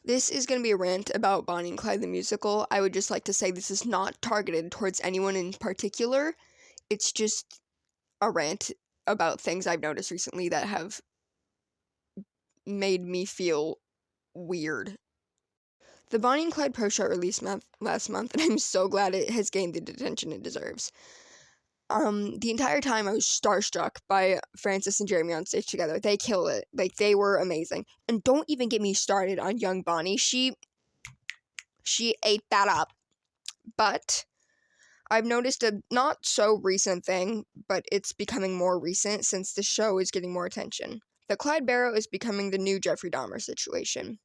This is going to be a rant about Bonnie and Clyde the musical. I would just like to say this is not targeted towards anyone in particular. It's just a rant about things I've noticed recently that have made me feel weird. The Bonnie and Clyde Pro Shot released last month, and I'm so glad it has gained the attention it deserves. The entire time I was starstruck by Frances and Jeremy on stage together. They killed it. Like, they were amazing. And don't even get me started on young Bonnie. She ate that up. But I've noticed a not so recent thing, but it's becoming more recent since the show is getting more attention. The Clyde Barrow is becoming the new Jeffrey Dahmer situation.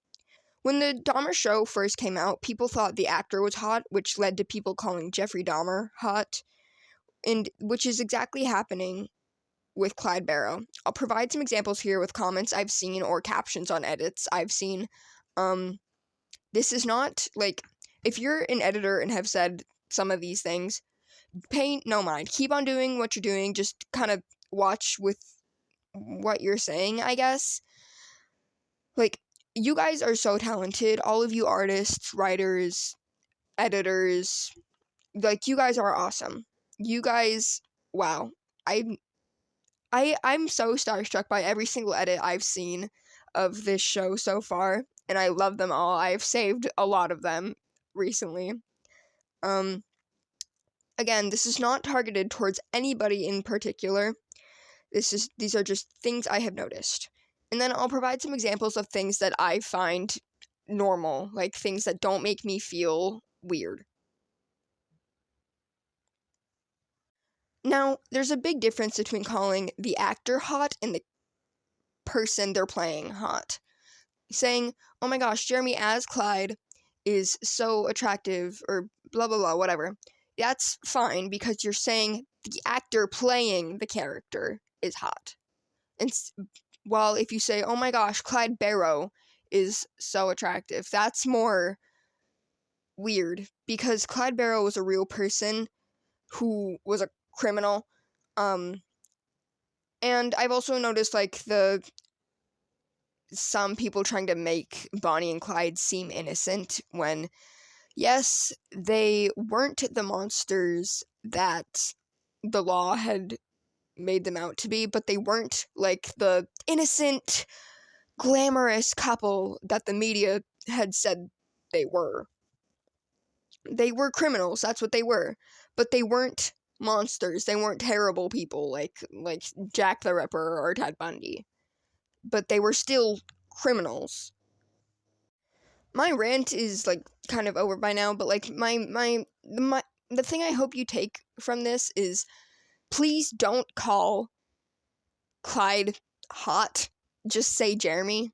When the Dahmer show first came out, people thought the actor was hot, which led to people calling Jeffrey Dahmer hot, and which is exactly happening with Clyde Barrow. I'll provide some examples here with comments I've seen or captions on edits I've seen. This is not, like, if you're an editor and have said some of these things, pay no mind. Keep on doing what you're doing. Just kind of watch with what you're saying, I guess. Like, you guys are so talented. All of you artists, writers, editors, like, you guys are awesome. You guys, wow. I'm so starstruck by every single edit I've seen of this show so far, and I love them all. I've saved a lot of them recently. Again, this is not targeted towards anybody in particular. These are just things I have noticed. And then I'll provide some examples of things that I find normal, like things that don't make me feel weird. Now, there's a big difference between calling the actor hot and the person they're playing hot. Saying, oh my gosh, Jeremy as Clyde is so attractive, or blah blah blah, whatever. That's fine because you're saying the actor playing the character is hot. And while if you say, oh my gosh, Clyde Barrow is so attractive, that's more weird because Clyde Barrow was a real person who was a criminal. And I've also noticed, like, some people trying to make Bonnie and Clyde seem innocent when, yes, they weren't the monsters that the law had made them out to be, but they weren't, like, the innocent, glamorous couple that the media had said they were. They were criminals, that's what they were, but they weren't monsters. They weren't terrible people like Jack the Ripper or Ted Bundy. But they were still criminals. My rant is, like, kind of over by now, but, like, the thing I hope you take from this is, please don't call Clyde hot. Just say Jeremy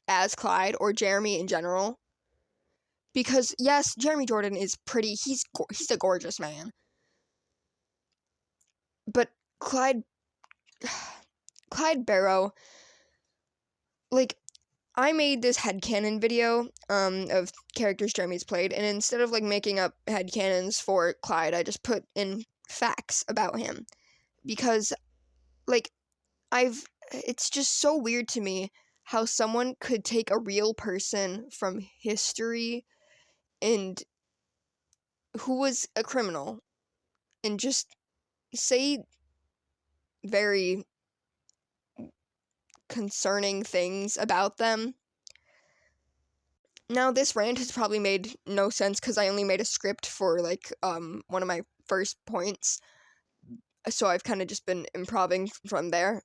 as Clyde, or Jeremy in general. Because, yes, Jeremy Jordan is pretty, he's a gorgeous man. But Clyde Barrow, like, I made this headcanon video, of characters Jeremy's played, and instead of, like, making up headcanons for Clyde, I just put in facts about him. Because, like, it's just so weird to me how someone could take a real person from history and who was a criminal and just say very concerning things about them. Now, this rant has probably made no sense because I only made a script for, like, one of my first points. So I've kind of just been improvising from there.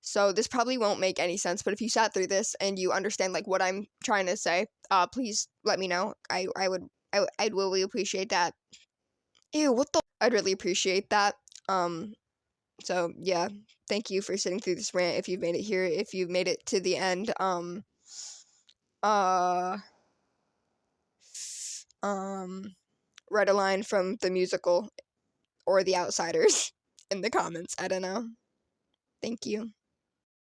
So this probably won't make any sense, but if you sat through this and you understand, like, what I'm trying to say, please let me know. I'd really appreciate that. Ew, what the? I'd really appreciate that. So yeah, thank you for sitting through this rant. If you've made it here, if you've made it to the end, write a line from the musical or The Outsiders in the comments. I don't know. Thank you.